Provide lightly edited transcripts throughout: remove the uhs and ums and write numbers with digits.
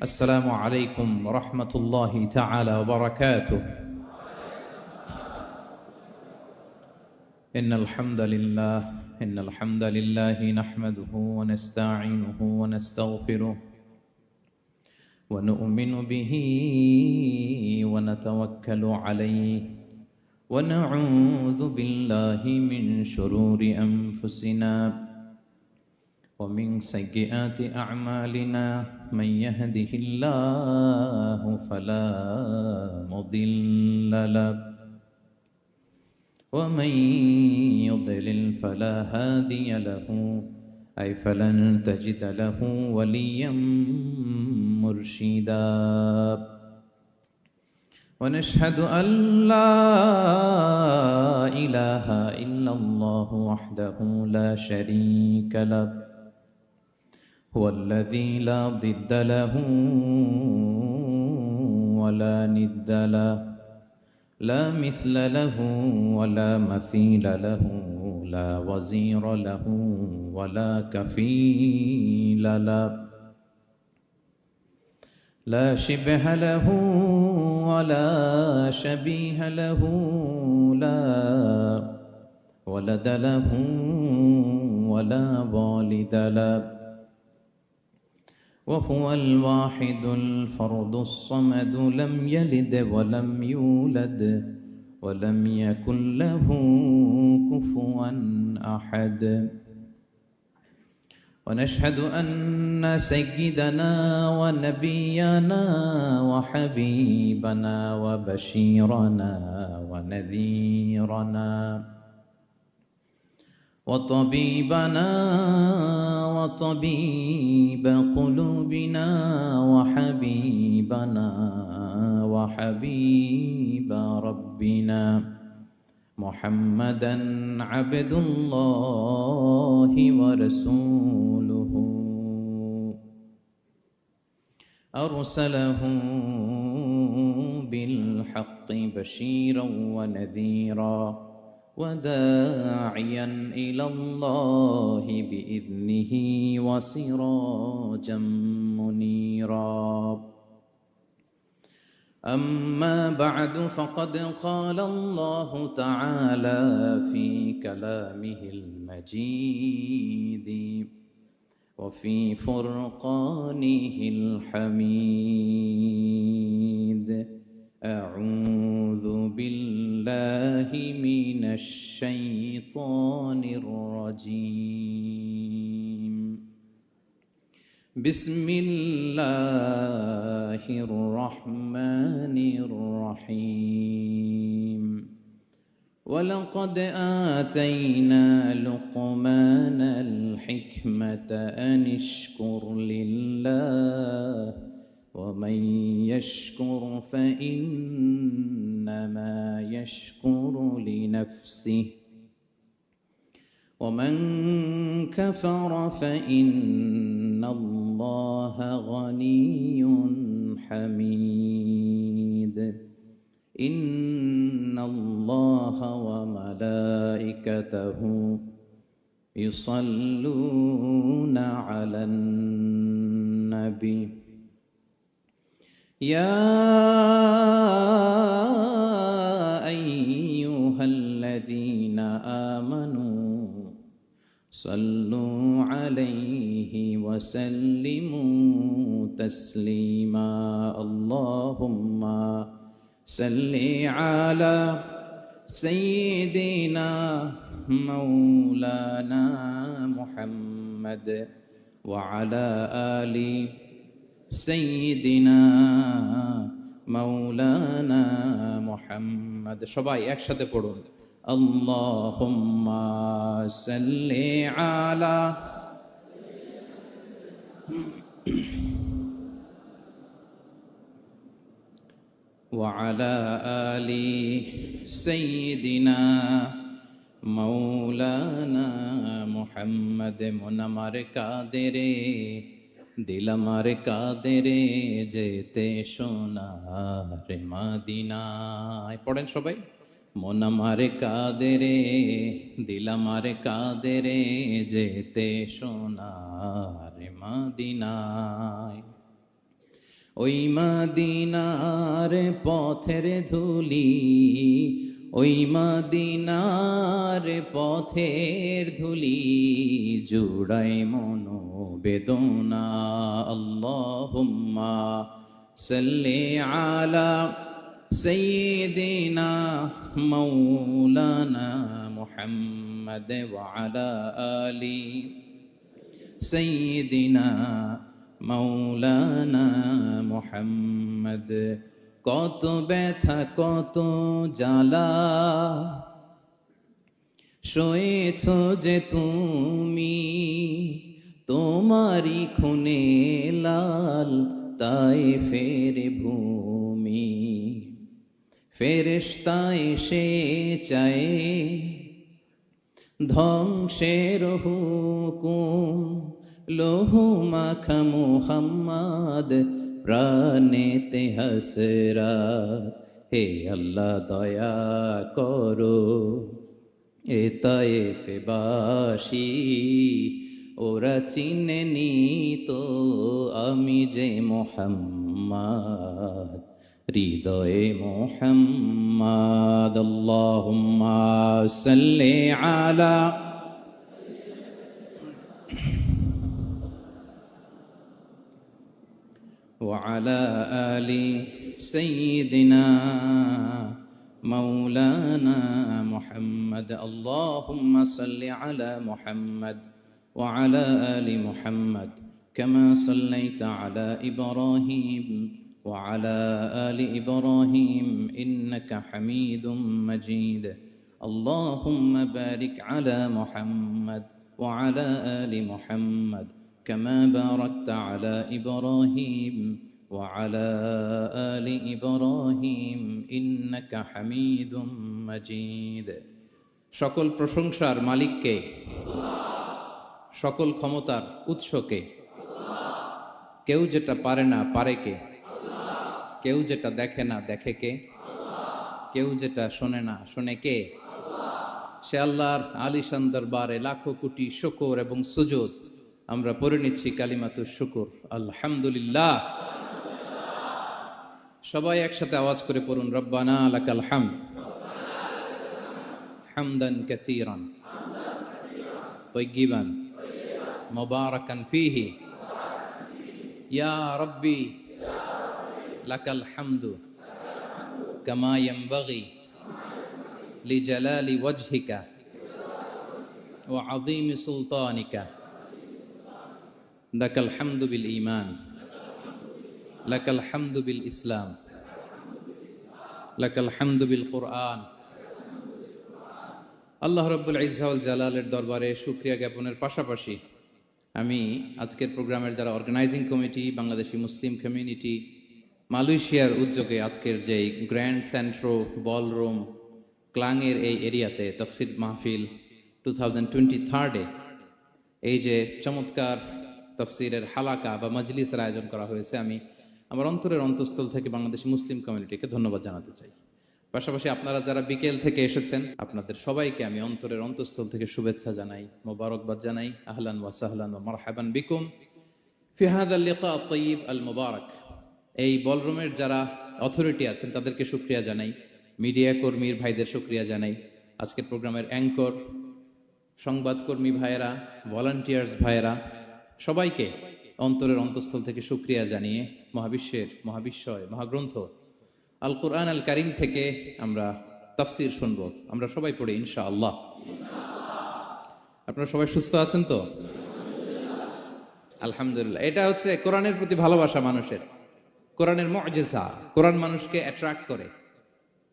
السلام عليكم ورحمة الله تعالى وبركاته. إن الحمد لله نحمده ونستعينه ونستغفره ونؤمن به ونتوكل عليه ونعوذ بالله من شرور أنفسنا ومن سيئات أعمالنا. من يهده الله فلا مضل له ومن يضلل فلا هادي له أي فلن تجد له وليا مرشدا. ونشهد أن لا إله إلا الله وحده لا شريك له هو الذي لا ضد له ولا ند له لا مثل له ولا مثيل له لا وزير له ولا كفيل له لا شبه له ولا شبيه له لا ولد له ولا والد له وهو الواحد الفرد الصمد لم يلد ولم يولد ولم يكن له كفوا أحد. ونشهد أن سيدنا ونبينا وحبيبنا وبشيرنا ونذيرنا وطبيبنا وطبيب قلوبنا وحبيبنا وحبيب ربنا محمدا عبد الله ورسوله أرسله بالحق بشيرا ونذيرا وداعيا إلى الله بإذنه وسراجا منيرا. أما بعد فقد قال الله تعالى في كلامه المجيد وفي فرقانه الحميد. أعوذ بالله من الشيطان الرجيم. بسم الله الرحمن الرحيم. ولقد آتينا لقمان الحكمة أن اشكر لله ومن يشكر فإنما يشكر لنفسه ومن كفر فإن الله غني حميد. إن الله وملائكته يصلون على النبي يا أيها الذين آمنوا صلوا عليه وسلموا تسليما. اللهم صل على سيدنا مولانا محمد وعلى آل سيدنا مولانا محمد. সবাই একসাথে পড়ুন আল্লাহুম্মা সাল্লি আলা وعلى آل سيدنا مولانا محمد. মন আমার কাঁদে রে দিল আমার কাঁদে রে যেতে সোনার মদিনায়। পড়েন সবাই। মন আমার কাঁদে রে দিল আমার কাঁদে রে যেতে সোনার মদিনায়। ওই মদিনার পথের ধুলি, ওই মদিনার পথের ধুলি জুড়াই মনোবেদনা। আল্লাহুম্মা সাল্লি আলা সাইয়্যিদিনা মাওলানা মুহাম্মদ ওয়া আলা আলি সাইয়্যিদিনা মাওলানা মুহাম্মদ। কত ব্যথা কত জ্বালা সয়েছ যে তুমি, তোমারি খুনে লাল তায়েফের ভূমি। ফেরেশতা এসে চায় ধ্বংসের হুকুম, লোহু মাখা মুহাম্মদ প্রাণেতে হাসরাত। হে আল্লাহ দয়া করো এ তায়েফবাসী, ওরা চিনেনি তো আমি যে মুহাম্মদ, হৃদয়ে মুহাম্মদ। আল্লাহুম্মা সাল্লি আলা وعلى آل سيدنا مولانا محمد. اللهم صل على محمد وعلى آل محمد كما صليت على إبراهيم وعلى آل إبراهيم إنك حميد مجيد. اللهم بارك على محمد وعلى آل محمد كما باركت على إبراهيم وعلى آل إبراهيم إنك حميد مجيد. সকল প্রশংসার মালিককে, সকল ক্ষমতার উৎসকে। কেউ যেটা পারে না পারে কে, কেউ যেটা দেখে না দেখে কে, কেউ যেটা শোনে না শোনে কে। সে আল্লাহর আলিশান দরবারে লাখো কোটি শুকর এবং সুজুদ আমরা পড়ে নিচ্ছি কালিমাতুশ শুকর, আলহামদুলিল্লাহ। সবাই একসাথে আওয়াজ করে পড়ুন, রব্বানা লাকাল হামদ হামদান কাসীরান তাইয়িবান মুবারাকান ফীহি ইয়া রাব্বি লাকাল হামদু কামা ইয়ানবাগি লিজালালি ওয়াজহিকা ওয়া আযীমি সুলতানিকা। লাকাল হামদু বিল ঈমান, লাকাল হামদু বিল ইসলাম, লাকাল হামদু বিল কুরআন। আল্লাহ রাব্বুল ইজ্জা ওয়াল জালালের দরবারে শুকরিয়া জ্ঞাপনের পাশাপাশি আমি আজকের প্রোগ্রামের যারা অর্গানাইজিং কমিটি, বাংলাদেশি মুসলিম কমিউনিটি, মালয়েশিয়ার উদ্যোগে আজকের যে গ্র্যান্ড সেন্ট্রো বলরুম ক্লাংয়ের এই এরিয়াতে তাফসীর মাহফিল 2023 এই যে চমৎকার তাফসীরের হালাকা বা মজলিসের আয়োজন করা হয়েছে, আমি আমার অন্তরের অন্তঃস্থল থেকে বাংলাদেশি মুসলিম কমিউনিটিকে ধন্যবাদ জানাতে চাই। পাশাপাশি আপনারা যারা বিকেল থেকে এসেছেন আপনাদের সবাইকে আমি অন্তরের অন্তঃস্থল থেকে শুভেচ্ছা জানাই, মোবারকবাদ জানাই। আহলান ওয়া সাহলান ওয়া মারহাবান বিকুম ফি হাযাল লিকা আত-তাইয়িব আল মুবারক। এই বলরুমের যারা অথরিটি আছেন তাদেরকে শুকরিয়া জানাই, মিডিয়া কর্মীর ভাইদের শুকরিয়া জানাই, আজকের প্রোগ্রামের অ্যাঙ্কর, সংবাদকর্মী ভাইয়েরা, ভলান্টিয়ার্স ভাইয়েরা, সবাইকে অন্তরের অন্তঃস্থল থেকে শুকরিয়া জানিয়ে মহাবিশ্বয় মহাগ্রন্থ আল কুরআন আল কারীম থেকে আমরা তাফসীর শুনব। আমরা সবাই পড়ি ইনশাআল্লাহ। আপনারা সবাই সুস্থ আছেন তো? আলহামদুলিল্লাহ। এটা হচ্ছে কোরআনের প্রতি ভালোবাসা মানুষের, কোরআনের মুজিজা। কোরআন মানুষকে অ্যাট্রাক্ট করে,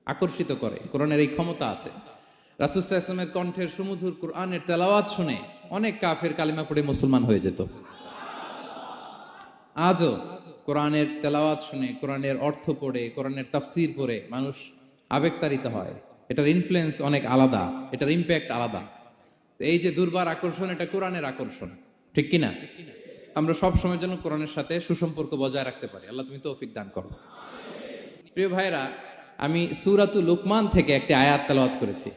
আকর্ষিত করে। কোরআনের এই ক্ষমতা আছে। রাসূল সাল্লাল্লাহু আলাইহি ওয়াসাল্লামের কণ্ঠের সুমধুর কোরআনের তেলাওয়াত শুনে অনেক কাফের কালিমা পড়ে মুসলমান হয়ে যেত। আজও কোরআনের তেলাওয়াত শুনে, কোরআনের অর্থ পড়ে, কোরআনের তাফসীর পড়ে মানুষ আবেগতাড়িত হয়। এটার ইনফ্লুয়েন্স অনেক আলাদা, এটার ইম্প্যাক্ট আলাদা। এই যে দুর্বার আকর্ষণ, এটা কোরআনের আকর্ষণ, ঠিক কিনা? আমরা সব সময়ের জন্য কোরআনের সাথে সুসম্পর্ক বজায় রাখতে পারি। আল্লাহ তুমি তৌফিক দান করো। প্রিয় ভাইরা, আমি সূরাতুল লুকমান থেকে একটি আয়াত তেলাওয়াত করেছি।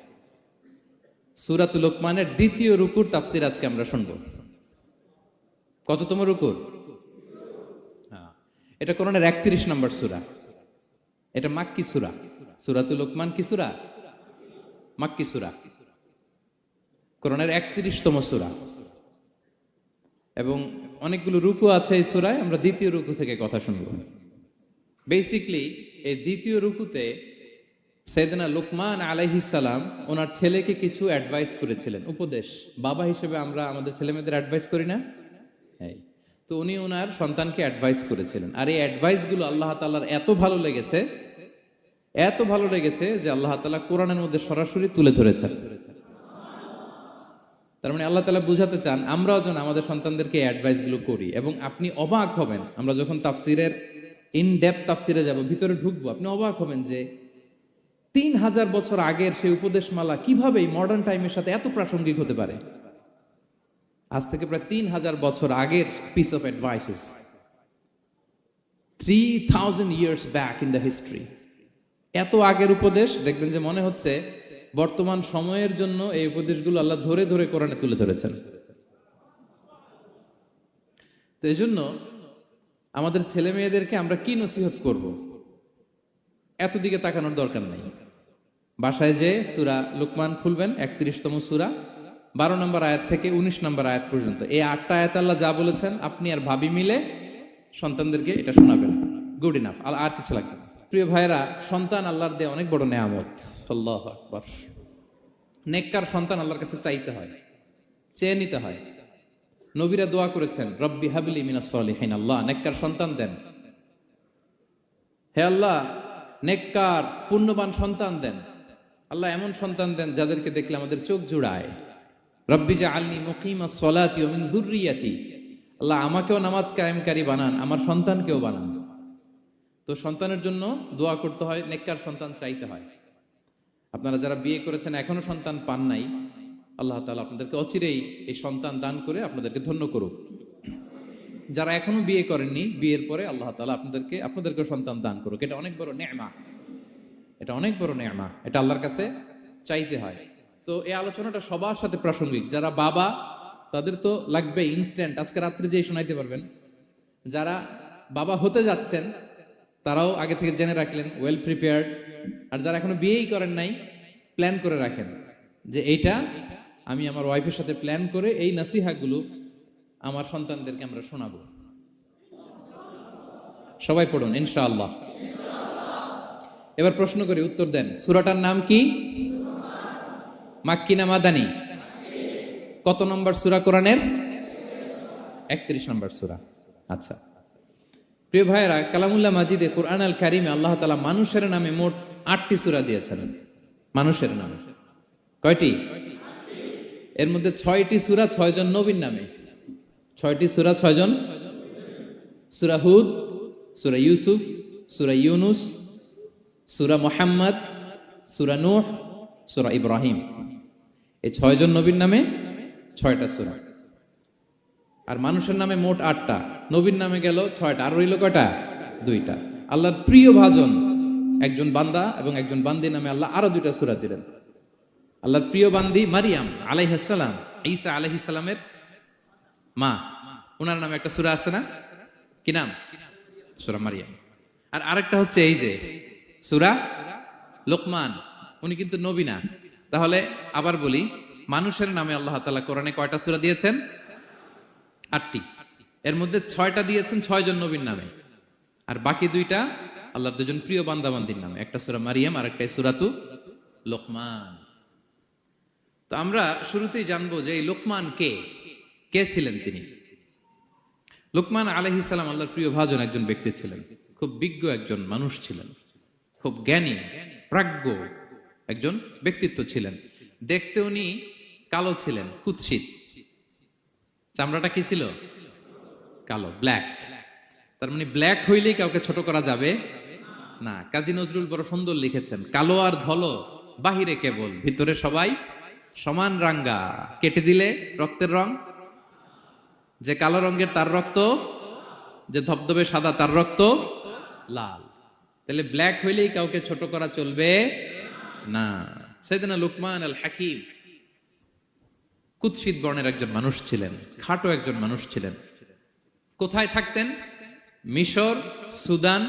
সূরাতুল লুকমানের দ্বিতীয় রুকুর তাফসীর আজকে আমরা শুনব। কততম রুকুর? এটা কোরআনের 31 নম্বর সূরা। এটা মাক্কি সূরা। সূরাতুল লোকমান কি সূরা? মাক্কি সূরা। কোরআনের 31তম সূরা এবং অনেকগুলো রুকু আছে এই সূরায়। আমরা দ্বিতীয় রুকু থেকে কথা শুনবো। বেসিকলি এই দ্বিতীয় রুকুতে সাইয়েদনা লুকমান আলাইহিস সালাম ওনার ছেলেকে কিছু অ্যাডভাইস করেছিলেন, উপদেশ। বাবা হিসেবে আমরা আমাদের ছেলেমেয়েদের অ্যাডভাইস করি না? হ্যাঁ। তো উনি ওনার সন্তানকে অ্যাডভাইস করেছিলেন, আর এই অ্যাডভাইসগুলো আল্লাহ তাআলার এত ভালো লেগেছে যে আল্লাহ তাআলা কোরআনের মধ্যে সরাসরি তুলে ধরেছেন। তার মানে আল্লাহ তাআলা বুঝাতে চান আমরাও যেন আমাদের সন্তানদেরকে এই অ্যাডভাইসগুলো করি। এবং আপনি অবাক হবেন, আমরা যখন তাফসিরের ইন ডেপথ তাফসিরে যাব, ভিতরে ঢুকবো, আপনি অবাক হবেন যে 3000 বছর আগের সেই উপদেশমালা কিভাবে মডার্ন টাইমের সাথে এত প্রাসঙ্গিক হতে পারে। আজ থেকে প্রায় 3000 বছর আগের piece of advises, 3000 years back in the history। এত আগের উপদেশ, দেখবেন যে মনে হচ্ছে বর্তমান সময়ের জন্য এই উপদেশগুলো আল্লাহ ধরে ধরে কোরআনে তুলে ধরেছেন। তো এই জন্য আমাদের ছেলে মেয়েদেরকে আমরা কি নসিহত করব, এত দিকে তাকানোর দরকার নাই। বাসায় যে সূরা লুকমান খুলবেন, 31তম সূরা, 12 নম্বর আয়াত থেকে 19 নম্বর আয়াত পর্যন্ত। এই 8টা আয়াত আল্লাহ যা বলেছেন আপনি আর ভাবি মিলে সন্তানদেরকে এটা শোনাবেন। গুড ইনাফ, আর কিছু লাগবে না। প্রিয় ভাইরা, সন্তান আল্লাহর দেয়া অনেক বড় নেয়ামত। আল্লাহু আকবার। নেককার সন্তান আল্লাহর কাছে চাইতে হয়, চেয়ে নিতে হয়। নবীরা দোয়া করেছেন, রব্বি হাবলি মিনাস সলিহিন, আল্লাহ নেককার সন্তান দেন। হে আল্লাহ, নেককার পুণ্যবান সন্তান দেন। আল্লাহ এমন সন্তান দেন যাদেরকে দেখলে আমাদের চোখ জুড়ায়। রব্বি জাআলনি মুকিমাস সলাতি ওয়া মিন যুররিয়াতি, আল্লাহ আমাকেও নামাজ কায়েমকারী বানান, আমার সন্তানকেও বানান। তো সন্তানের জন্য দোয়া করতে হয়, নেককার সন্তান চাইতে হয়। আপনারা যারা বিয়ে করেছেন এখনো সন্তান পান নাই, আল্লাহ তাআলা আপনাদেরকে অচিরেই এই সন্তান দান করে আপনাদেরকে ধন্য করুক। যারা এখনো বিয়ে করেননি, বিয়ের পরে আল্লাহ তাআলা আপনাদেরকে সন্তান দান করুক। এটা অনেক বড় নেয়ামত, এটা অনেক বড় নেয়ামত, এটা আল্লাহর কাছে চাইতে হয়। তো এই আলোচনাটা সবার সাথে প্রাসঙ্গিক। যারা বাবা তাদের তো লাগবে ইনস্ট্যান্ট, আজকে রাত্রে যেই শোনাইতে পারবেন। যারা বাবা হতে যাচ্ছেন তারাও আগে থেকে জেনে রাখলেন, ওয়েল প্রিপেয়ার্ড। আর যারা এখনো বিয়েই করেন নাই, প্ল্যান করে রাখেন যে এইটা আমি আমার ওয়াইফের সাথে প্ল্যান করে এই নাসিহাগুলো আমার সন্তানদেরকে আমরা শোনাবো। সবাই পড়ুন ইনশাআল্লাহ। এবার প্রশ্ন করি, উত্তর দেন। সূরাটার নাম কি? মাক্কি না মাদানী? কত নম্বর সূরা কোরআনের? 31 নম্বর সূরা। আচ্ছা প্রিয় ভাইয়েরা, কালামুল্লাহ মাজিদে কোরআন আল কারিমে আল্লাহ তাআলা মানুষের নামে মোট 8টি সূরা দিয়েছেন। মানুষের নামে কয়টি? এর মধ্যে 6টি সূরা 6 জন নবীর নামে। 6টি সূরা 6 জন। সূরা হুদ, সূরা ইউসুফ, সূরা ইউনুস, সূরা মুহাম্মদ, সূরা নূহ, সূরা ইব্রাহিম। এই 6 জন নবীর নামে 6টা সূরা। আর মানুষের নামে মোট 8টা, নবীর নামে গেল 6টা, আর রইল কয়টা? 2টা। আল্লাহর প্রিয় ভাজন একজন বান্দা এবং একজন বান্দি নামে আল্লাহ আরো 2টা সূরা দিলেন। আল্লাহর প্রিয় বান্দি মারিয়াম আলাইহিস সালাম, ঈসা আলাইহিস সালামের মা, ওনার নামে একটা সূরা আছে না? কি নাম? সূরা মারিয়াম। আর আরেকটা হচ্ছে এই যে সূরা লোকমান, উনি কিন্তু নবী না। তাহলে আবার বলি, মানুষের নামে আল্লাহ তাআলা কোরআনে কয়টা সূরা দিয়েছেন? 8টি। এর মধ্যে 6টা দিয়েছেন 6 জন নবীর নামে, আর বাকি 2টা আল্লাহর 2জন প্রিয় বান্দাবান্দির নামে। একটা সূরা মারিয়াম আর একটা সূরাতু লোকমান। তো আমরা শুরুতেই জানবো যে এই লোকমান কে ছিলেন তিনি। লোকমান আলাইহিস সালাম আল্লাহর প্রিয় ভাজন একজন ব্যক্তি ছিলেন, খুব বিজ্ঞ একজন মানুষ ছিলেন, খুব জ্ঞানী প্রাজ্ঞ একজন ব্যক্তিত্ব ছিলেন। দেখতে উনি কালো ছিলেন, কুৎসিত। চামড়াটা কি ছিল? কালো, ব্ল্যাক। তার মানে ব্ল্যাক হইলেই কাউকে ছোট করা যাবে না। কাজী নজরুল বড় সুন্দর লিখেছেন, কালো আর ধলো বাহিরে কেবল, ভিতরে সবাই সমান রাঙ্গা। কেটে দিলে রক্তের রং, যে কালো রঙের তার রক্ত, যে ধবধবে সাদা তার রক্ত লাল। তাহলে ব্ল্যাক হইলেই কাউকে ছোট করা চলবে না। সাইয়েদনা লুকমান আল হাকিম কুৎসিত বর্ণের একজন মানুষ ছিলেন, খাটো একজন মানুষ ছিলেন। কোথায় থাকতেন? মিশর, সুদান,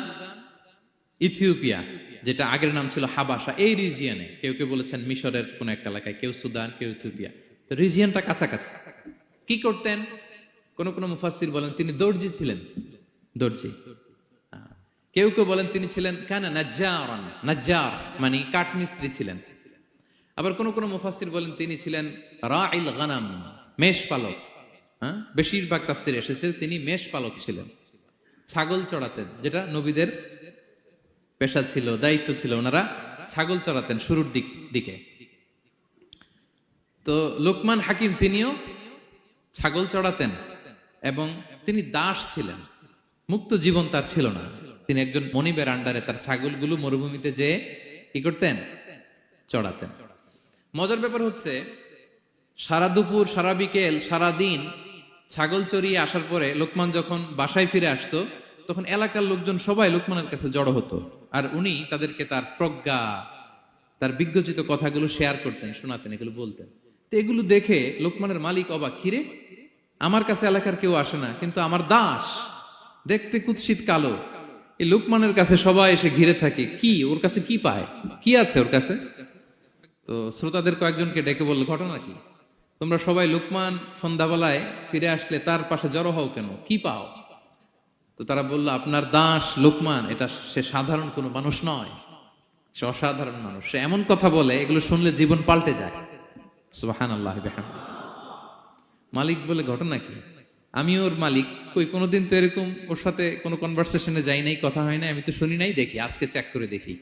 ইথিওপিয়া, যেটা আগের নাম ছিল হাবাসা, এই রিজিয়নে কেউ কেউ বলেছেন মিশরের কোন একটা এলাকায়, কেউ সুদান, কেউ ইথিওপিয়া। তো রিজিয়নটা কাছাকাছি। কি করতেন? কোন কোন মুফাসসির বলেন তিনি দর্জি ছিলেন, দর্জি। কেউ কেউ বলেন তিনি ছিলেন কানা নাজ্জারান, নাজ্জার মানে কাঠমিস্ত্রি ছিলেন। আবার কোন কোন মুফাসসির বলেন তিনি ছিলেন রাইল গানাম, মেষ পালক। বেশিরভাগ তাফসিরে এসেছে তিনি মেষ পালক ছিলেন, ছাগল চড়াতেন, যেটা নবীদের পেশা ছিল, দায়িত্ব ছিল, ওনারা ছাগল চড়াতেন শুরুর দিকে। তো লোকমান হাকিম তিনিও ছাগল চড়াতেন এবং তিনি দাস ছিলেন, মুক্ত জীবন তার ছিল না। তিনি একজন মনিবের আন্ডারে তার ছাগলগুলো মরুভূমিতে যেয়ে কি করতেন? চড়াতেন। মজার ব্যাপার হচ্ছে, সারা দুপুর, সারা বিকেল, সারা দিন ছাগল চড়িয়ে আসার পরে লোকমান যখন বাসায় ফিরে আসতো, তখন এলাকার লোকজন সবাই লোকমানের কাছে জড়ো হতো, আর উনি তাদেরকে তার প্রজ্ঞা, তার বিজ্ঞচিত কথাগুলো শেয়ার করতেন, শোনাতেন, এগুলো বলতেন। তো এগুলো দেখে লোকমানের মালিক অবাক, কিরে আমার কাছে এলাকার কেউ আসে না, কিন্তু আমার দাস দেখতে কুৎসিত কালো, এই লোকমানের কাছে সবাই এসে ঘিরে থাকে, কি ওর কাছে কি পায়, কি আছে ওর কাছে? তো শ্রোতাদের কয়েকজনকে ডেকে বলল, ঘটনা কি? তোমরা সবাই লোকমান সন্ধ্যাবেলায় ফিরে আসলে তার পাশে জড়ো হও কেন, কি পাও? তো তারা বলল, আপনার দাস লোকমান, এটা সে সাধারণ কোনো মানুষ নয়, সে অসাধারণ মানুষ, সে এমন কথা বলে এগুলো শুনলে জীবন পাল্টে যায়। সুবহানাল্লাহ বিহামদিহি। মালিক বলে, ঘটনা কি? আমি ওর মালিক, কই কোনোদিন তো এরকম ওর সাথে কোনো কনভারসেশনে যাই নাই, কথা হয় নাই, আমি তো শুনি নাই, দেখি আজকে চেক করে দেখি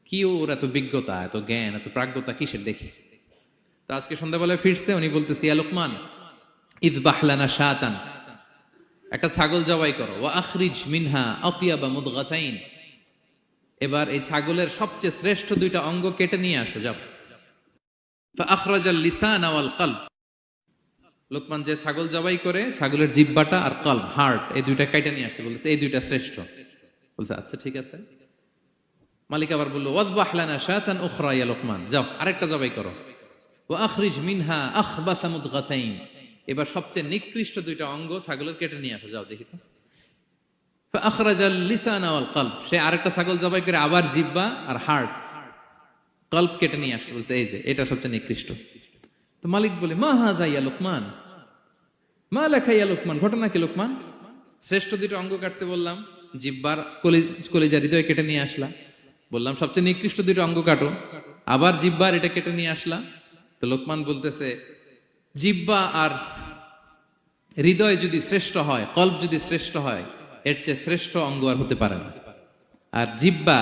কি ওর এত বিজ্ঞতা, এত জ্ঞান, এত প্রাজ্ঞতা কিসের, দেখি। তো আজকে সন্ধ্যাবেলায় ফিরছে, উনি বলতেছে, ইয়া লোকমান ইযবাহ লানা শাতান, একটা ছাগল জবাই করো, ওয়া আখরিজ মিনহা আতিয়াবা মুদগাতাইন, এবার এই ছাগলের সবচেয়ে শ্রেষ্ঠ দুইটা অঙ্গ কেটে নিয়ে আসো, যাও। ফাআখরাজাল লিসান ওয়াল কলব, লোকমান যে ছাগল জবাই করে ছাগলের জিহ্বাটা আর কলব, হার্ট, এই দুইটা কেটে নিয়ে আসছে, বলছে এই দুইটা শ্রেষ্ঠ। বলছে আচ্ছা ঠিক আছে। মালিক আবার বলল, ওয়াযবাহ লানা শাতান উখরা ইয়া লোকমান, যাও আরেকটা জবাই করো, ওয়া আখরিজ মিনহা আখবাসা মুদগাতাইন, এবার সবচেয়ে নিকৃষ্ট দুইটা অঙ্গ ছাগলের কেটে নিয়ে আসো, যাও দেখি তো। ফাআখরাজাল লিসান ওয়াল কলব, সে আরেকটা ছাগল জবাই করে আবার জিহ্বা আর হার্ট, কলব কেটে নিয়ে আসছে, বলছে এই যে এটা সবচেয়ে নিকৃষ্ট। তো মালিক বলে, মা হাযা ইয়া লোকমান, মা লাকা ইয়া লোকমান, ঘটনা কি লোকমান? শ্রেষ্ঠ দুটো অঙ্গ কাটতে বললাম, জিহ্বার কলিজা হৃদয় কেটে নিয়ে আসলা, বললাম সবচেয়ে নিকৃষ্ট দুটো অঙ্গ কাটো, আবার জিহ্বার এটা কেটে নিয়ে আসলা। তো লোকমান বলতেছে, জিহ্বা আর হৃদয় যদি শ্রেষ্ঠ হয়, কলব যদি শ্রেষ্ঠ হয়, এর চেয়ে শ্রেষ্ঠ অঙ্গ আর হতে পারে না। আর জিহ্বা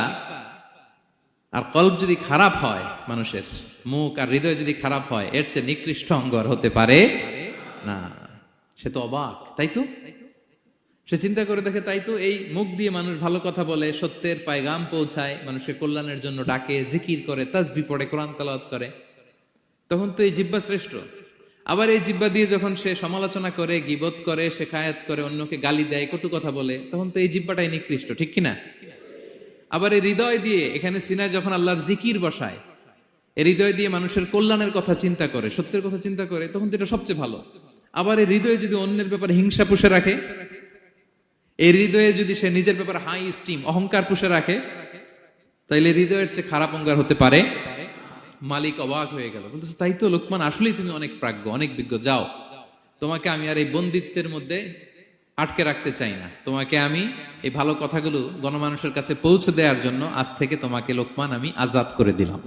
আর কলব যদি খারাপ হয়, মানুষের মুখ আর হৃদয় যদি খারাপ হয়, এর চেয়ে নিকৃষ্ট অঙ্গ আর হতে পারে না। সে তো অবাক, তাই তো? সে চিন্তা করে দেখে, তাই তো, এই মুখ দিয়ে মানুষ ভালো কথা বলে, সত্যের পায়গাম পৌঁছায়, মানুষের কল্যাণের জন্য ডাকে, জিকির করে, তাসবিহ পড়ে, কোরআন তেলাওয়াত করে, তখন তো এই জিহ্বা শ্রেষ্ঠ। আবার এই জিহ্বা দিয়ে যখন সে সমালোচনা করে, গীবত করে, শেখায়াত করে, অন্যকে গালি দেয়, কটু কথা বলে, তখন তো এই জিহ্বাটাই নিকৃষ্ট, ঠিক কিনা? আবার এই হৃদয় দিয়ে, এখানে সিনায় যখন আল্লাহর জিকির বসায়, এই হৃদয় দিয়ে মানুষের কল্যাণের কথা চিন্তা করে, সত্যের কথা চিন্তা করে, তখন তো এটা সবচেয়ে ভালো। আবার এই হৃদয়ে যদি অন্যের ব্যাপারে হিংসা পুষে রাখে, এই হৃদয়ে যদি সে নিজের ব্যাপারে হাই স্টিম, অহংকার পুষে রাখে, তাইলে হৃদয়ের চেয়ে খারাপ অঙ্গার হতে পারে? মালিক অবাক হয়ে গেল, বলতেছে, তাই তো লোকমান, আসলেই তুমি অনেক প্রাজ্ঞ, অনেক বিজ্ঞ, যাও, তোমাকে আমি আর এই বন্দিত্বের মধ্যে আটকে রাখতে চাই না, তোমাকে আমি এই ভালো কথাগুলো গণমানুষের কাছে পৌঁছে দেওয়ার জন্য আজ থেকে তোমাকে লোকমান আমি আজাদ করে দিলাম।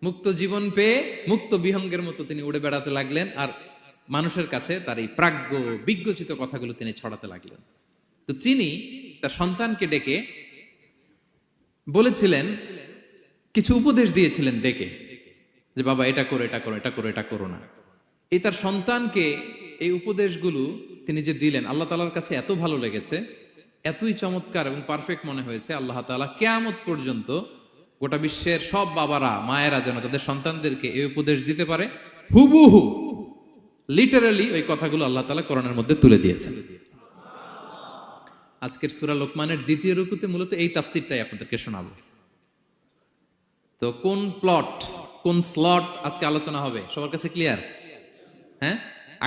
মুক্ত জীবন পেয়ে মুক্ত বিহঙ্গের মতো তিনি উড়ে বেড়াতে লাগলেন, আর মানুষের কাছে তার এই প্রাজ্ঞ বিজ্ঞচিত কথাগুলো তিনি ছড়াতে লাগলেন। তো তিনি তার সন্তানকে ডেকে বলেছিলেন, কিছু উপদেশ দিয়েছিলেন ডেকে, যে বাবা এটা করো, এটা করো, এটা করো, এটা করো না। এই তার সন্তানকে এই উপদেশগুলো তিনি যে দিলেন, আল্লাহ তাআলার কাছে এত ভালো লেগেছে, এতই চমৎকার এবং পারফেক্ট মনে হয়েছে, আল্লাহ তাআলা কিয়ামত পর্যন্ত গোটা বিশ্বের সব বাবারা, মায়েরা যেন তাদের সন্তানদেরকে এই উপদেশ দিতে পারে, হুবহু লিটারালি ওই কথাগুলো আল্লাহ তাআলা কোরআনের মধ্যে তুলে দিয়েছেন। আজকের সূরা লোকমানের দ্বিতীয় রুকুতে মূলত এই তাফসীরটাই আপনাদেরকে শোনাবো। তো কোন প্লট, কোন স্লট আজকে আলোচনা হবে, সবার কাছে ক্লিয়ার? হ্যাঁ,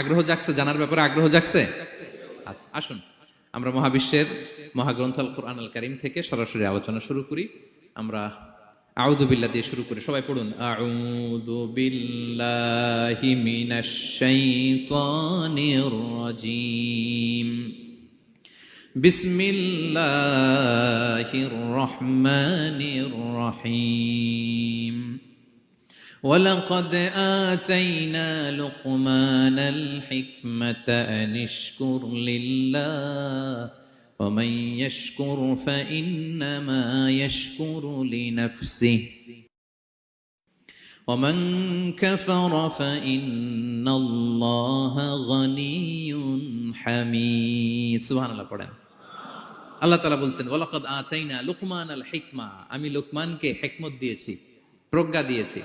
আগ্রহ জাগছে, জানার ব্যাপারে আগ্রহ জাগছে? আচ্ছা, আসুন আমরা মহাবিশ্বের মহাগ্রন্থ আল কুরআন আল কারীম থেকে সরাসরি আলোচনা শুরু করি। আমরা আউযু বিল্লাহ দিয়ে শুরু করি, সবাই পড়ুন। আউযু বিল্লাহি মিনাশ শাইতানির রাজীম। বিসমিল্লাহির রহমানির রহিম। ولقد آتينا لقمان الحكمة أن اشكر لله ومن يشكر فإنما يشكر لنفسه ومن كفر فإن الله غني حميد। সুবহান আল্লাহ পড়েন। আল্লাহ তাআলা বলছেন ওয়ালাকাদ আতাইনা লুকমানাল হিকমা, আমি লোকমানকে হিকমত দিয়েছি, প্রজ্ঞা দিয়েছি,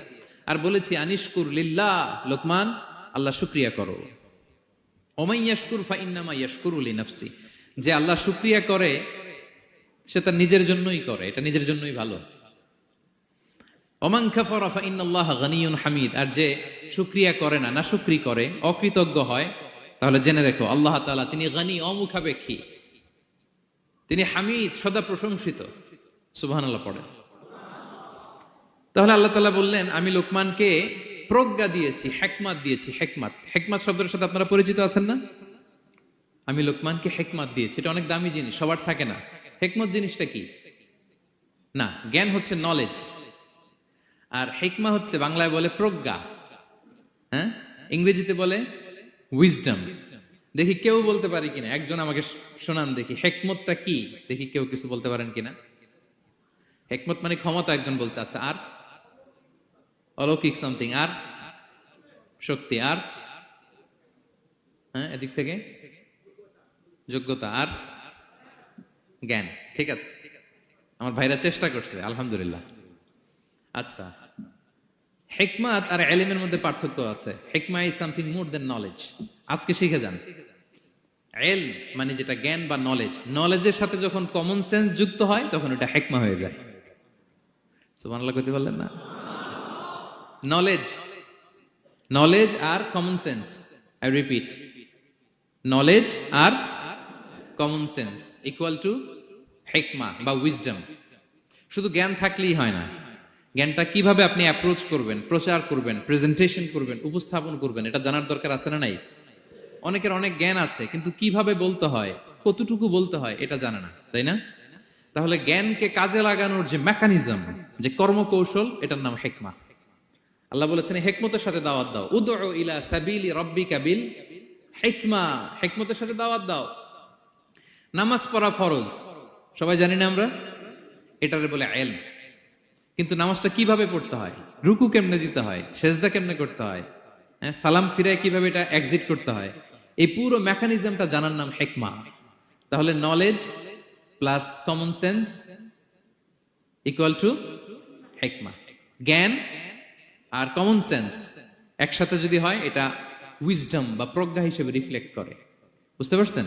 আর বলেছি আনিশকুর লিল্লাহ, লোকমান আল্লাহ শুকরিয়া করো। ওমান ইয়াশকুর ফাইন্নামা ইয়াশকুরু লিনাফসি, যে আল্লাহ শুকরিয়া করে সে তার নিজের জন্যই করে, এটা নিজের জন্যই ভালো। ওমান কাফারা ফাইন্নাল্লাহা গানিয়ুন হামিদ, আর যে শুকরিয়া করে না, নাশুকরি করে, অকৃতজ্ঞ হয়, তাহলে জেনে রেখো আল্লাহ তাআলা তিনি গানি, অমুখাপেক্ষী, তিনি হামিদ, সদা প্রশংসিত। সুবহানাল্লাহ পড়েন। তাহলে আল্লাহ তাআলা বললেন আমি লোকমানকে প্রজ্ঞা দিয়েছি, হিকমত দিয়েছি। হিকমত, হিকমত শব্দের সাথে আপনারা পরিচিত আছেন না? আমি লোকমানকে হিকমত দিয়েছি, এটা অনেক দামি জিনিস, সবার থাকে না। হিকমত জিনিসটা কি? না, জ্ঞান হচ্ছে নলেজ, আর হিকমা হচ্ছে বাংলায় বলে প্রজ্ঞা, হ্যাঁ, ইংরেজিতে বলে উইজডম। দেখি কেউ বলতে পারি কিনা, একজন আমাকে শোনান দেখি হিকমতটা কি, দেখি কেউ কিছু বলতে পারেন কিনা। হিকমত মানে ক্ষমতা, একজন বলছে। আচ্ছা, আর অলৌকিক সামথিং, আর শক্তি, আর হ্যাঁ এদিক থেকে যোগ্যতা, আর জ্ঞান। ঠিক আছে, আমার ভাইরা চেষ্টা করছে, আলহামদুলিল্লাহ। আচ্ছা, হিকমত আর ইলমের মধ্যে পার্থক্য আছে। হিকমা is something more than knowledge. আজকে শিখে যান। ইলম মানে যেটা জ্ঞান বা নলেজ, নলেজের সাথে যখন কমন সেন্স যুক্ত হয় তখন এটা হিকমা হয়ে যায়। সুবহানাল্লাহ কইতে পারলেন না? নলেজ, নলেজ আর common sense, I repeat, knowledge আর কমন সেন্স ইকুয়াল টু হিকমা বা উইজডম। শুধু জ্ঞান থাকলেই হয় না, জ্ঞানটা কিভাবে আপনি অ্যাপ্রোচ করবেন, প্রচার করবেন, প্রেজেন্টেশন করবেন, উপস্থাপন করবেন, এটা জানার দরকার আছে না নাই? অনেকের অনেক জ্ঞান আছে কিন্তু কিভাবে বলতে হয়, কতটুকু বলতে হয় এটা জানে না, তাই না? তাহলে জ্ঞানকে কাজে লাগানোর যে মেকানিজম, যে কর্মকৌশল, এটার নাম হিকমা। আল্লাহ বলেছেন হিকমতের সাথে দাওয়াত দাও। উদউ ইলা সাবিলি রাব্বিকা বিল হিকমা, হিকমতের সাথে দাওয়াত দাও। নামাজ পড়া ফরজ, সবাই জানি না আমরা, এটারে বলে ইলম। কিন্তু নামাজটা কিভাবে পড়তে হয়, রুকু কেমনে দিতে হয়, সেজদা কেমনে করতে হয়, সালাম ফিরায় কিভাবে এটা এক্সিট করতে হয়, এই পুরো মেকানিজমটা জানার নাম হিকমা। তাহলে knowledge plus common sense equal to হিকমা। জ্ঞান আর কমন সেন্স একসাথে যদি হয় এটা উইজডম বা প্রজ্ঞা হিসেবে রিফ্লেক্ট করে। বুঝতে পারছেন?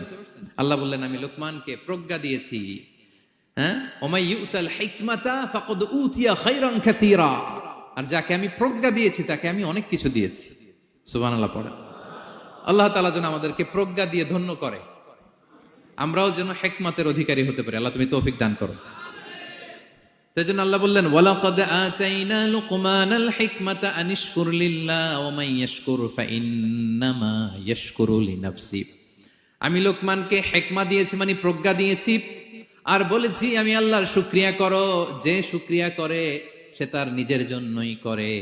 আল্লাহ বললেন আমি লোকমানকে প্রজ্ঞা দিয়েছি। হ্যাঁ, ওমাই ইউতাল হিকমাতা ফাকাদ উতিয়া খায়রান কাসীরা, আর যাকে আমি প্রজ্ঞা দিয়েছি তাকে আমি অনেক কিছু দিয়েছি। সুবহানাল্লাহ পড়েন। আল্লাহ তাআলা যেন আমাদেরকে প্রজ্ঞা দিয়ে ধন্য করে, আমরাও যেন হিকমতের অধিকারী হতে পারি। আল্লাহ তুমি তৌফিক দান করো। তাই জন্য আল্লাহ বললেন ওয়ালাকাদ আতাইনা লুকমানাল হিকমাতা আনিশকুর লিল্লাহ ওয়া মান ইয়াশকুর ফাইন্নামা ইয়াশকুরু লিনাফসি। আমি লোকমানকে হিকমা দিয়েছি মানে প্রজ্ঞা দিয়েছি, আর বলেছি আমি আল্লাহর শুকরিয়া করো। যে শুকরিয়া করে সে তার নিজের জন্যই করে,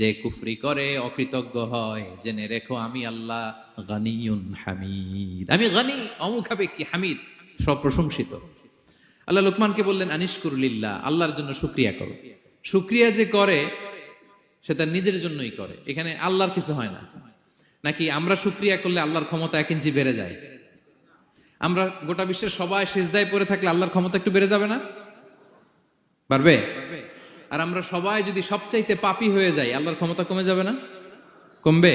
যে কুফরি করে, অকৃতজ্ঞ হয়, জেনে রেখো আমি আল্লাহ গানিয়ুন হামিদ, আমি গানি, অমুখাপেক্ষী, হামিদ, সপ্রশংসিত। আল্লাহ লোকমানকে বললেন আনিশকুর লিল্লাহ, আল্লাহর জন্য শুকরিয়া করো। শুকরিয়া যে করে সে তার নিজের জন্যই করে, এখানে আল্লাহর কিছু হয় না। নাকি আমরা শুকরিয়া করলে আল্লাহর ক্ষমতা 1 ইঞ্চি বেড়ে যায়? আমরা গোটা বিশ্বের সবাই সিজদায় পড়ে থাকলে আল্লাহর ক্ষমতা একটু বেড়ে যাবে না? পারবে? আর আমরা সবাই যদি সবচাইতে পাপী হয়ে যাই আল্লাহর ক্ষমতা কমে যাবে না? কমবে।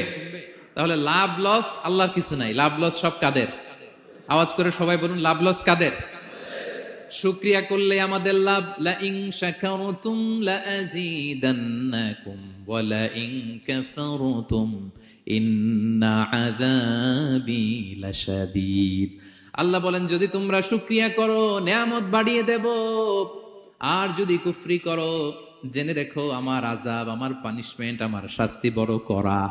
তাহলে লাভ লস আল্লাহর কিছু নাই, লাভ লস সব কাদের? আওয়াজ করে সবাই বলুন, লাভ লস কাদের? শুকরিয়া করলে আমাদের লাভ। লা ইন শাকারতুম লা আযীদান্নাকুম ওয়া লা ইন কাফারতুম ইন্না আযাবি লাশাদীদ। আল্লাহ বলেন যদি তোমরা শুকরিয়া করো নেয়ামত বাড়িয়ে দেব, আর যদি কুফরি করো জেনে রেখো আমার আযাব, আমার পানিশমেন্ট, আমার শাস্তি বড় করা।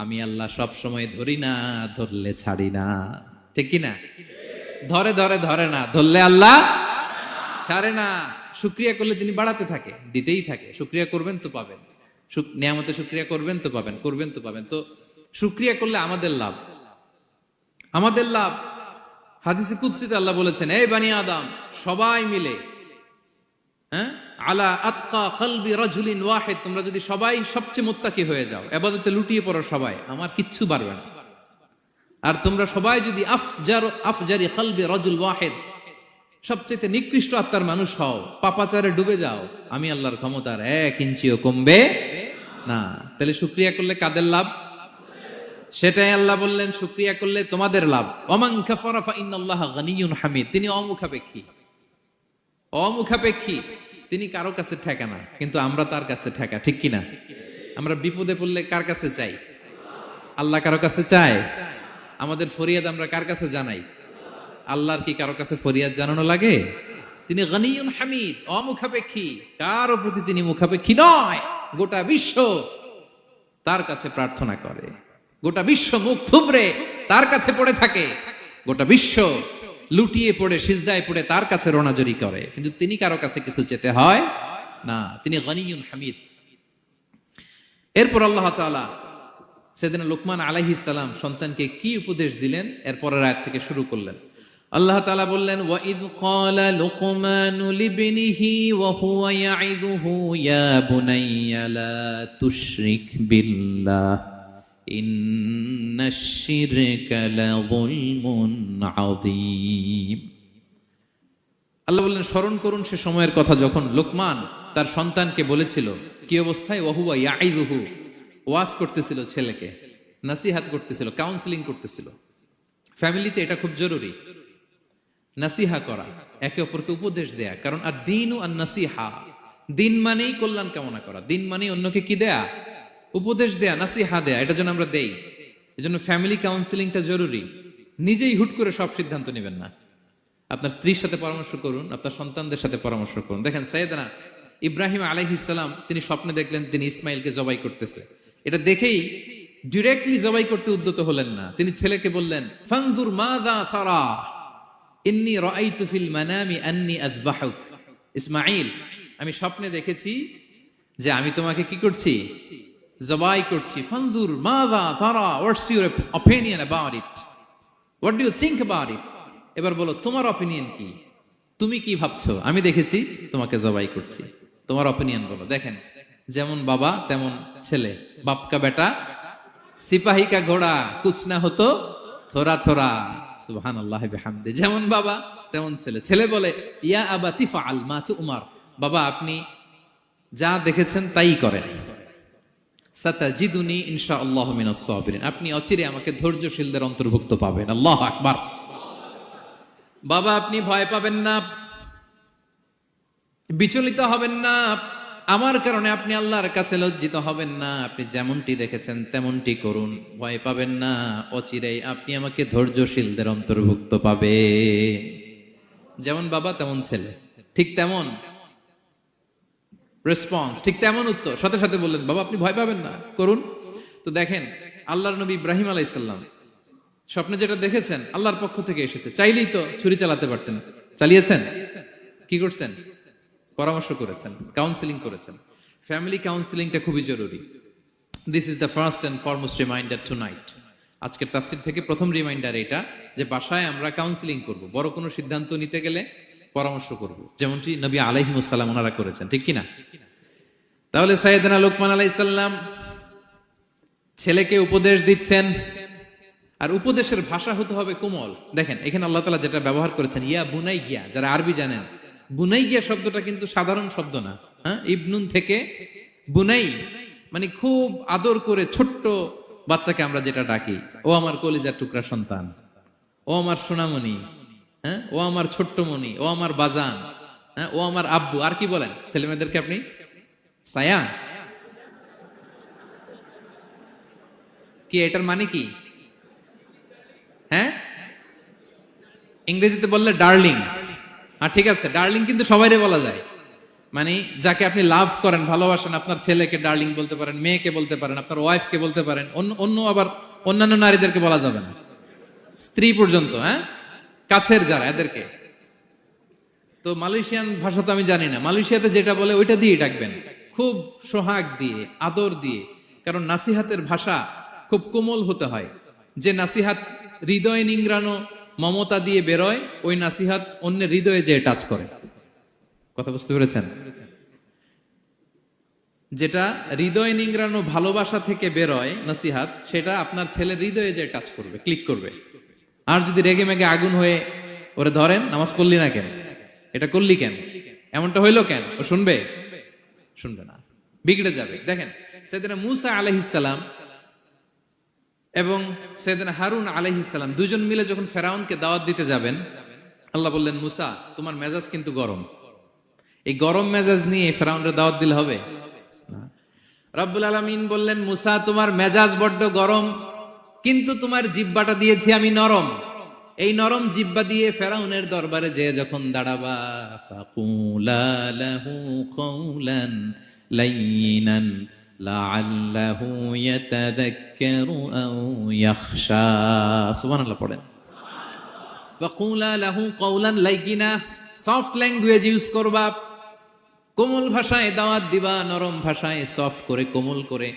আমি আল্লাহ সব সময় ধরি না, ধরলে ছাড়ি না। ঠিক কি না? ধরে ধরে ধরে না, ধরলে আল্লাহ ছাড়ে না। শুকরিয়া করলে তিনি বাড়াতে থাকে, দিতেই থাকে। শুকরিয়া করবেন তো পাবেন, নিয়ামতে শুকরিয়া করবেন তো পাবেন, করবেন তো পাবেন। তো শুকরিয়া করলে আমাদের লাভ, আমাদের লাভ। হাদিসে কুদসিতে আল্লাহ বলেছেন, এই বানি আদম সবাই মিলে, আলা আতকা কলবি রাজুলিন ওয়াহিদ, তোমরা যদি সবাই সবচেয়ে মুত্তাকি হয়ে যাও, ইবাদতে লুটিয়ে পড়ো সবাই, আমার কিচ্ছু পারবে না। আর তোমরা সবাই যদি আফজারি কলবি রাজুল ওয়াহিদ, সবচেয়ে নিকৃষ্ট আত্মার মানুষ হও, পাপাচারে ডুবে যাও, আমি আল্লাহর ক্ষমতার 1 ইঞ্চিও কমবে না। তাহলে শুকরিয়া করলে কাদের লাভ? সেটাই আল্লাহ বললেন, শুকরিয়া করলে তোমাদের লাভ। ওমান কাফারা ফা ইন্নাল্লাহা গানিয়্যুন হামিদ, তিনি অমুখাপেক্ষী, অমুখাপেক্ষী, তিনি কারো কাছে ঠেকা না, কিন্তু আমরা তার কাছে ঠেকা। ঠিক কিনা? আমরা বিপদে পড়লে কার কাছে চাই? আল্লাহ কারো কাছে চায়? আমাদের ফরিয়াদ আমরা কার কাছে জানাই? আল্লাহর কি কারো কাছে ফরিয়াদ জানানো লাগে? তিনি গানিয়্যুন হামিদ, অমুখাপেক্ষী, কারো প্রতি তিনি মুখাপেক্ষী নয়। গোটা বিশ্ব তার কাছে প্রার্থনা করে, গোটা বিশ্ব মুখ থুবড়ে তার কাছে পড়ে থাকে, গোটা বিশ্ব লুটিয়ে পড়ে সিজদায় পড়ে তার কাছে রোনাজরি করে, কিন্তু তিনি কারো কাছে কিছু চেতে হয় না। তিনি গানিয়্যুন হামিদ। এরপর আল্লাহ তাআলা সেদিন লোকমান আলাইহিস সালাম সন্তানকে কি উপদেশ দিলেন এরপরের আয়াত থেকে শুরু করলেন। আল্লাহ তাআলা বললেন, ওয়া ইয ক্বালা লুকমানু লিবনিহি ওয়া হুয়া ইয়াইদুহু ইয়া বুনাইয়া লা তুশরিক বিল্লাহ ইন্নাশ শিরকা লাযুলমুন আযীম। আল্লাহ বললেন, স্মরণ করুন সে সময়ের কথা যখন লোকমান তার সন্তানকে বলেছিল, কি অবস্থায়? ওয়া হুয়া ইয়াইদুহু, ওয়াজ করতেছিল, ছেলেকে নাসিহাত করতেছিল, কাউন্সেলিং করতেছিল। ফ্যামিলিতে এটা খুব জরুরি, নাসিহা করা, একে অপরকে উপদেশ দেয়া। কারণ আদ-দীনু আন-নাসিহা, দিন মানেই কল্যাণ কামনা করা, দিন মানেই অন্যকে কি দেয়া? উপদেশ দেয়া, নাসিহা দেয়া। এটা যেন আমরা দেই। এজন্য ফ্যামিলি কাউন্সেলিংটা জরুরি। নিজেই হুট করে সব সিদ্ধান্ত নেবেন না। আপনার স্ত্রীর সাথে পরামর্শ করুন, আপনার সন্তানদের সাথে পরামর্শ করুন। দেখেন সাইয়েদনা ইব্রাহিম আলাইহিস সালাম, তিনি স্বপ্নে দেখলেন তিনি ইসমাইলকে জবাই করতেছে। এটা দেখেই ডিরেক্টলি জবাই করতে উদ্যত হলেন না, তিনি ছেলেকে বললেন, ফানজুর মাযা তারা ইন্নী রাআইতু ফিল মানামি আন্নী আযবাহুক। ইসমাঈল, আমি স্বপ্নে দেখেছি যে আমি তোমাকে কি করছি? জবাই করছি। ফানজুর মাযা তারা, what's your opinion about it, what do you think about it. এবার বলো তোমার অপিনিয়ন কি, তুমি কি ভাবছো? আমি দেখেছি তোমাকে জবাই করছি, তোমার অপিনিয়ন বলো। দেখেন, যেমন বাবা তেমন ছেলে, বাপ কা বেটা সিপাহী কা ঘোড়া, কুছ না হতো থোড়া থোড়া। সুবহানাল্লাহি বিহামদি। যেমন বাবা তেমন ছেলে। ছেলে বলে, ইয়া আবাতি ফাআল মা তুমার, বাবা আপনি যা দেখেছেন তাই করেন। সাতাজিদুনি ইনশাআল্লাহু মিনাস সাবিরিন, আপনি অচিরে আমাকে ধৈর্যশীলদের অন্তর্ভুক্ত পাবেন। আল্লাহু আকবার। বাবা আপনি ভয় পাবেন না, বিচলিত হবেন না, আমার কারণে আপনি আল্লাহর কাছে লজ্জিত হবেন না। আপনি যেমনটি দেখেছেন তেমনটি করুন, ভয় পাবেন না, অচিরেই আপনি আমাকে ধৈর্যশীলদের অন্তর্ভুক্ত পাবেন। যেমন বাবা তেমন ছেলে, ঠিক তেমন রেসপন্স, ঠিক তেমন উত্তর। সাথে সাথে বললেন, বাবা আপনি ভয় পাবেন না, করুন। তো দেখেন, আল্লাহর নবী ইব্রাহিম আলাইহিস সালাম স্বপ্নে যেটা দেখেছেন আল্লাহর পক্ষ থেকে এসেছে। চাইলেই তো ছুরি চালাতে পারতেন, চালিয়েছেন? কি করছেন? পরামর্শ করেছেন, কাউন্সেলিং করেছেন। ফ্যামিলি কাউন্সেলিংটা খুবই জরুরি। This is the first and foremost reminder tonight. আজকের তাফসীর থেকে প্রথম রিমাইন্ডার এটা, যে বাসায় আমরা কাউন্সেলিং করব, বড় কোনো সিদ্ধান্ত নিতে গেলে পরামর্শ করব, যেমনটি নবী আলাইহিস সালাম ওনারা করেছেন। ঠিক কিনা? তাহলে সাইয়েদনা লোকমান আলাইহিস সালাম ছেলেকে উপদেশ দিচ্ছেন, আর উপদেশের ভাষা হতে হবে কোমল। দেখেন এখানে আল্লাহ তাআলা যেটা ব্যবহার করেছেন, ইয়া বুনাইয়া, যারা আরবি জানেন, বুনাইয়া শব্দটা কিন্তু সাধারণ শব্দ না। হ্যাঁ, ইবনুন থেকে বুনাই মানে খুব আদর করে ছোট্ট বাচ্চাকে আমরা যেটা ডাকি, ও আমার কলিজার টুকরা সন্তান, ও আমার সোনামণি, হ্যাঁ, ও আমার ছোট্ট মণি, ও আমার বাজান, হ্যাঁ, ও আমার আব্বু। আর কি বলেন ছেলে মেয়েদেরকে আপনি? সায়া। কি এটার মানে কি? হ্যাঁ, ইংরেজিতে বললে ডার্লিং। আর ঠিক আছে, ডার্লিং কিন্তু সবাইরে বলা যায়, মানে যাকে আপনি লাভ করেন, ভালোবাসেন, আপনার ছেলেকে ডার্লিং বলতে পারেন, মেয়েকে বলতে পারেন, আপনার ওয়াইফকে বলতে পারেন, অন্য আবার অন্যান্য নারীদেরকে বলা যাবে না, স্ত্রী পর্যন্ত, হ্যাঁ, কাছের যারা এদেরকে। তো মালয়েশিয়ান ভাষা তো আমি জানি না, মালয়েশিয়াতে যেটা বলে ওইটা দিয়ে ডাকবেন, খুব সোহাগ দিয়ে, আদর দিয়ে, কারণ নাসিহাতের ভাষা খুব কোমল হতে হয়। যে নাসিহাত হৃদয় নিংড়ানো মমতা দিয়ে বেরোয়, ওই নাসিহাত অন্যের হৃদয়ে যে টাচ করে। কথা বুঝতে পেরেছেন? যেটা হৃদয় নিংড়ানো ভালোবাসা থেকে বেরোয় নাসিহাত, সেটা আপনার ছেলের হৃদয়ে যে টাচ করবে, ক্লিক করবে। আর যদি রেগে মেগে আগুন হয়ে ওরে ধরেন, নামাজ পড়লি না কেন, এটা করলি কেন, এমনটা হইলো কেন, ও শুনবে? শুনবে না, বিগড়ে যাবে। দেখেন সাইয়েদনা মূসা আলাইহিস সালাম এবং সাইয়েদনা হারুন আলাইহিস সালাম দুজন মিলে যখন ফেরাউনকে দাওয়াত দিতে যাবেন, আল্লাহ বললেন, মূসা তোমার মেজাজ কিন্তু গরম, এই গরম মেজাজ নিয়ে ফেরাউনের দাওয়াত দিলে হবে না। রব্বুল আলামিন বললেন, মূসা তোমার মেজাজ বড্ড গরম, কিন্তু তোমার জিহ্বাটা দিয়েছি আমি নরম, এই নরম জিহ্বা দিয়ে ফেরাউনের দরবারে যে যখন দাঁড়াবা, ফাকুলা লাহু কাওলান লাইয়িনান লাআল্লাহু ইয়াতাযাক্কারু আও ইয়াখশা। সুবহানাল্লাহ পড়েন। ফাকুলা লাহু কাওলান লাইয়িনা, সফট ল্যাঙ্গুয়েজ ইউজ করবা, কোমল ভাষায় দাওয়াত দিবা, নরম ভাষায় সফট করে, কোমল করে,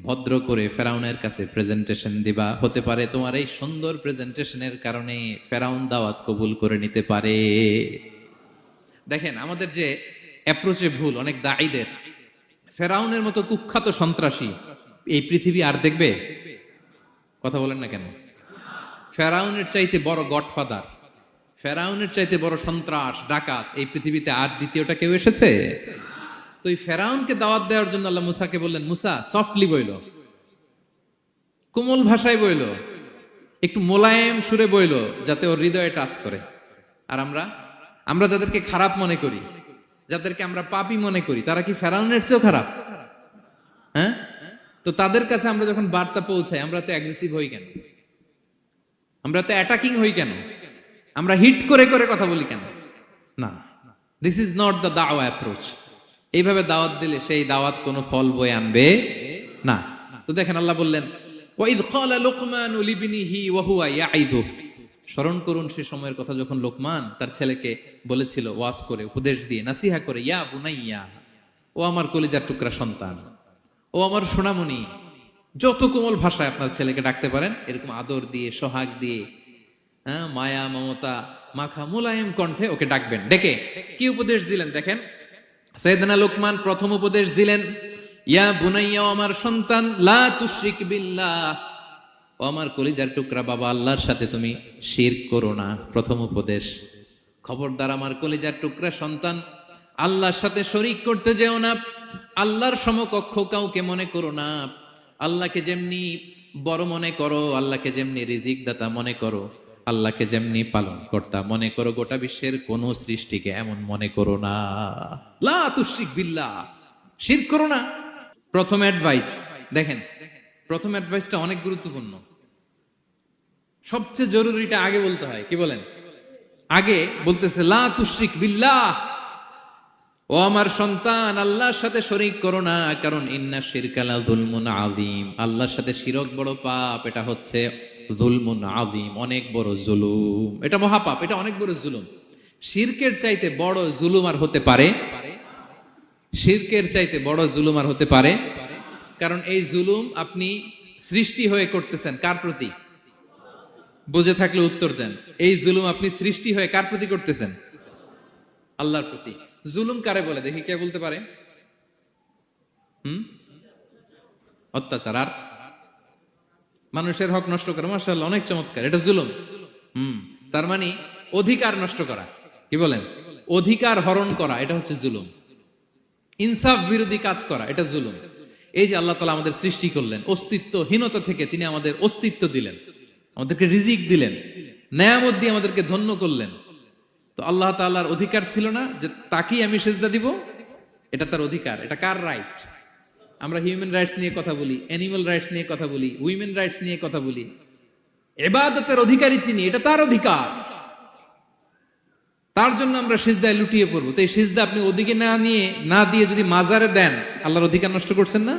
ভদ্র করে ফেরাউনের কাছে প্রেজেন্টেশন দিবা। হতে পারে তোমার এই সুন্দর প্রেজেন্টেশনের কারণে ফেরাউন দাওয়াত কবুল করে নিতে পারে। দেখেন আমাদের যে অ্যাপ্রোচে ভুল অনেক দায়ীদের। ফেরাউনের মতো কুখ্যাত সন্ত্রাসী এই পৃথিবী আর দেখবে? কথা বলেন না কেন? ফেরাউনের চাইতে বড় গডফাদার, ফেরাউনের চাইতে বড় সন্ত্রাস ডাকাত এই পৃথিবীতে আর দ্বিতীয়টা কেউ এসেছে? তো এই ফেরাউনকে দাওয়াত দেওয়ার জন্য আল্লাহ মুসাকে বললেন, মুসা সফটলি বইল, কোমল ভাষায় বইল, একটু মোলায়েম সুরে বইল, যাতে ওর হৃদয়ে টাচ করে। আর আমরা যাদেরকে খারাপ মনে করি, যাদেরকে আমরা পাপী মনে করি, তারা কি ফেরাউনের চেয়েও খারাপ? হ্যাঁ, তো তাদের কাছে আমরা যখন বার্তা পৌঁছাই, আমরা তো অ্যাগ্রেসিভ হই কেন, আমরা তো অ্যাটাকিং হই কেন, আমরা হিট করে করে কথা বলি কেন? না, দিস ইজ নট দ্য দাওয়া অ্যাপ্রোচ। এইভাবে দাওয়াত দিলে সেই দাওয়াত কোনো ফল বয়ে আনবে না। তো দেখেন আল্লাহ বললেন, ওয়াইদ ক্বালা লুকমানু লিবনিহি ওয়া হুয়া ইয়াইদু, স্মরণ করুন সে সময়ের কথা যখন লোকমান তার ছেলেকে বলেছিল, ওয়াজ করে, উপদেশ দিয়ে, নাসিহা করে, ইয়া বুনাইয়া, ও আমার কলিজার টুকরা সন্তান, ও আমার সোনামণি। যত কোমল ভাষায় আপনার ছেলেকে ডাকতে পারেন, এরকম আদর দিয়ে, সোহাগ দিয়ে, হ্যাঁ, মায়া মমতা মাখা মোলায়েম কণ্ঠে ওকে ডাকবেন। ডেকে কি উপদেশ দিলেন দেখেন। সাইয়েদনা লোকমান প্রথম উপদেশ দিলেন, ইয়া বুনাইয়া, আমার সন্তান, লা তুশরিক বিল্লাহ, ও আমার কলিজার টুকরা বাবা, আল্লাহর সাথে তুমি শিরক করো না। প্রথম উপদেশ, খবরদার আমার কলিজার টুকরা সন্তান, আল্লাহর সাথে শরীক করতে যেও না, আল্লাহর সমকক্ষ কাউকে মনে করো না। আল্লাহকে যেমনি বড় মনে করো, আল্লাহকে যেমনি রিজিক দাতা মনে করো, আল্লাহকে যেমনি পালন কর্তা মনে করো, গোটা বিশ্বের কোন সৃষ্টিকে এমন মনে করো না। লা তুশরিক বিল্লাহ, শিরক করো না। প্রথম অ্যাডভাইস দেখেন, প্রথম অ্যাডভাইসটা অনেক গুরুত্বপূর্ণ। সবচেয়ে জরুরিটা আগে বলতে হয়। কি বলেন? আগে বলতেছে লা তুশরিক বিল্লাহ, ও আমার সন্তান, আল্লাহর সাথে শরীক করো না, কারণ ইন্না শিরকা লা যুলমুন আযীম, আল্লাহর সাথে শিরক বড় পাপ, এটা হচ্ছে যুলমুন আযীম, অনেক বড় জুলুম, এটা মহাপাপ, এটা অনেক বড় জুলুম। শিরকের চাইতে বড় জুলুম আর হতে পারে? শিরকের চাইতে বড় জুলুম আর হতে পারে? কারণ এই জুলুম আপনি সৃষ্টি হয়ে করতেছেন কার প্রতি? বুঝে থাকলে উত্তর দেন। এই জুলুম আপনি সৃষ্টি হয়ে কার প্রতি করতেছেন? আল্লাহর প্রতি। জুলুম কারে বলে দেখি, কে বলতে পারে? অত্যাচার আর মানুষের হক নষ্ট করা, মাশাআল্লাহ অনেক চমৎকার, এটা জুলুম। তার মানে অধিকার নষ্ট করা। কি বলেন? অধিকার হরণ করা, এটা হচ্ছে জুলুম। ইনসাফ বিরোধী কাজ করা, এটা জুলুম। এই যে আল্লাহ তাআলা আমাদের সৃষ্টি করলেন, অস্তিত্বহীনতা থেকে তিনি আমাদের অস্তিত্ব দিলেন, আমাদেরকে রিজিক দিলেন, নেয়ামত দিয়ে আমাদেরকে ধন্য করলেন। তো আল্লাহ তাআলার অধিকার ছিল না যে তাকেই আমি সেজদা দিব? এটা তার অধিকার। এটা কার রাইট? আমরা হিউম্যান রাইটস নিয়ে কথা বলি, অ্যানিমাল রাইটস নিয়ে কথা বলি, উইমেন রাইটস নিয়ে কথা বলি। ইবাদতের অধিকারী তিনি, এটা তার অধিকার। তার জন্য আমরা সিজদায় লুটিয়ে পড়বো। তো এই সিজদা আপনি ওদিকে না দিয়ে যদি মাজারে দেন, আল্লাহর অধিকার নষ্ট করছেন না?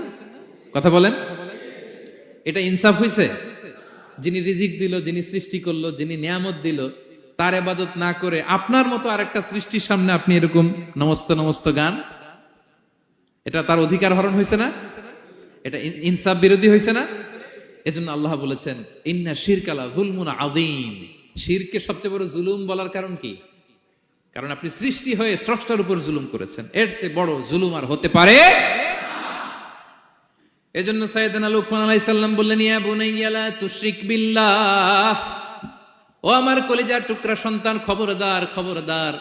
কথা বলেন, এটা ইনসাফ হইছে? যিনি রিজিক দিল, যিনি সৃষ্টি করলো, যিনি নিয়ামত দিল, তার ইবাদত না করে আপনার মতো আরেকটা সৃষ্টির সামনে আপনি এরকম নমস্ত নমস্ত গান, এটা তার অধিকার হরণ হয়েছে না? এটা ইনসাফ বিরোধী হয়েছে না? এজন্য আল্লাহ বলেছেন ইন্না শিরকালা যুলমুন আযীম। শিরকে সবচেয়ে বড় জুলুম বলার কারণ কি? কারণ আপনি সৃষ্টি হয়ে স্রষ্টার উপর জুলুম করেছেন। এর চেয়ে বড় জুলুম আর হতে পারে? এজন্য সাইয়েদনা লুকমান আলাইহিস সালাম বললেন, ইয়া বুনাইয়া লা তুশরিক বিল্লাহ, ও আমার কলিজার টুকরা সন্তান, খবরদার খবরদার,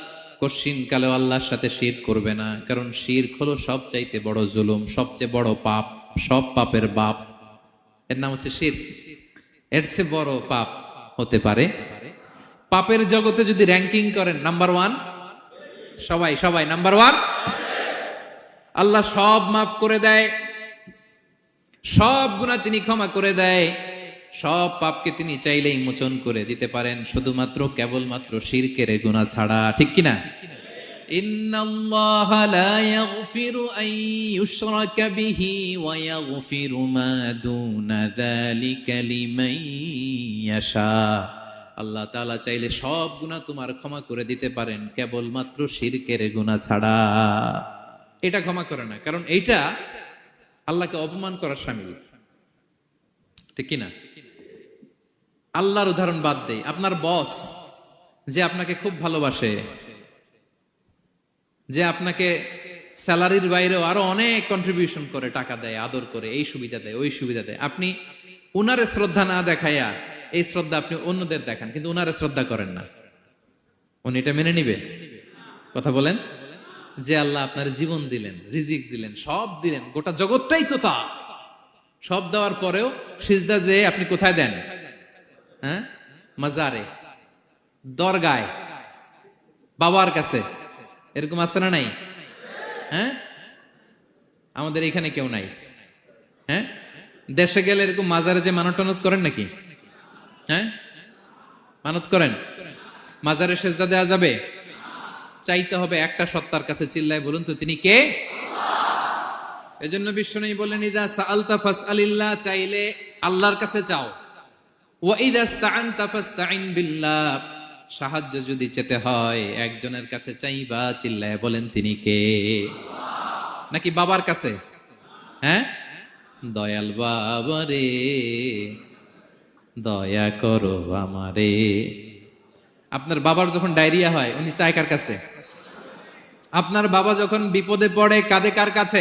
কশিন কালে আল্লাহর সাথে শিরক করবে না। কারণ শিরক হলো সবচাইতে বড় জুলুম, সবচেয়ে বড় পাপ, সব পাপের বাপ। এর নাম হচ্ছে শিরক। এর চেয়ে বড় পাপ হতে পারে? পাপের জগতে যদি র্যাঙ্কিং করেন, নাম্বার 1 সবাই সবাই নাম্বার 1। আল্লাহ সব মাফ করে দেয়, সব গুনাহ তিনি ক্ষমা করে দেয়, সব পাপকে তিনি চাইলেই মোচন করে দিতে পারেন, শুধুমাত্র কেবলমাত্র শিরকের গুনাহ ছাড়া। ঠিক কিনা? ইন্নাল্লাহা লা ইয়াগফিরু আন ইউশরাকা বিহি ওয়া ইয়াগফিরু মা দুনা যালিকা লিমান ইয়াশা। আল্লাহ তাআলা চাইলে সব গুনাহ তোমার ক্ষমা করে দিতে পারেন, কেবলমাত্র শিরকের গুনাহ ছাড়া। এটা ক্ষমা করে না, কারণ এইটা আল্লাহকে অপমান করার শামিল। ঠিক কিনা? আল্লাহর উদাহরণ বাদ দেই, আপনার বস যে আপনাকে খুব ভালোবাসে, যে আপনাকে স্যালারির বাইরেও আরো অনেক কন্ট্রিবিউশন করে, টাকা দেয়, আদর করে, এই সুবিধা দেয়, ওই সুবিধা দেয়, আপনি উনারে শ্রদ্ধা না দেখাইয়া এই শ্রদ্ধা আপনি অন্যদের দেখান, কিন্তু উনারে শ্রদ্ধা করেন না, উনি এটা মেনে নিবে? কথা বলেন। যে আল্লাহ আপনার জীবন দিলেন, রিজিক দিলেন, সব দিলেন, গোটা জগৎটাই তো তা, সব দেওয়ার পরেও সিজদা যে আপনি কোথায় দেন? হ্যাঁ, মাজারে, দরগায়, বাবার কাছে। এরকম আছে না নাই? হ্যাঁ, আমাদের এখানে কেউ নাই। হ্যাঁ, দেশে গেলে এরকম মাজারে যে মানত টানত করেন নাকি? হ্যাঁ, মানত করেন? মাজারে সিজদা দেওয়া যাবে? চাইতে হবে একটা সত্তার কাছে, চিল্লায় বলুন তো তিনি কে? এজন্য বিশ্বনবী বলেন, ইযা সাআলতা ফাসআলিল্লাহ, চাইলে আল্লাহর কাছে চাও। ওয়া ইযা ইসতাআনতা ফাসতাইন বিল্লাহ, সাহায্য যদি চেতে হয় একজনের কাছে চাইবা, চিল্লায় বলেন তিনি কে? নাকি বাবার কাছে? হ্যাঁ, দয়াল বাবা রে দয়া করো আমারে। আপনার বাবার যখন ডায়রিয়া হয় উনি চায় কার কাছে? আপনার বাবা যখন বিপদে পড়ে কাঁদে কার কাছে?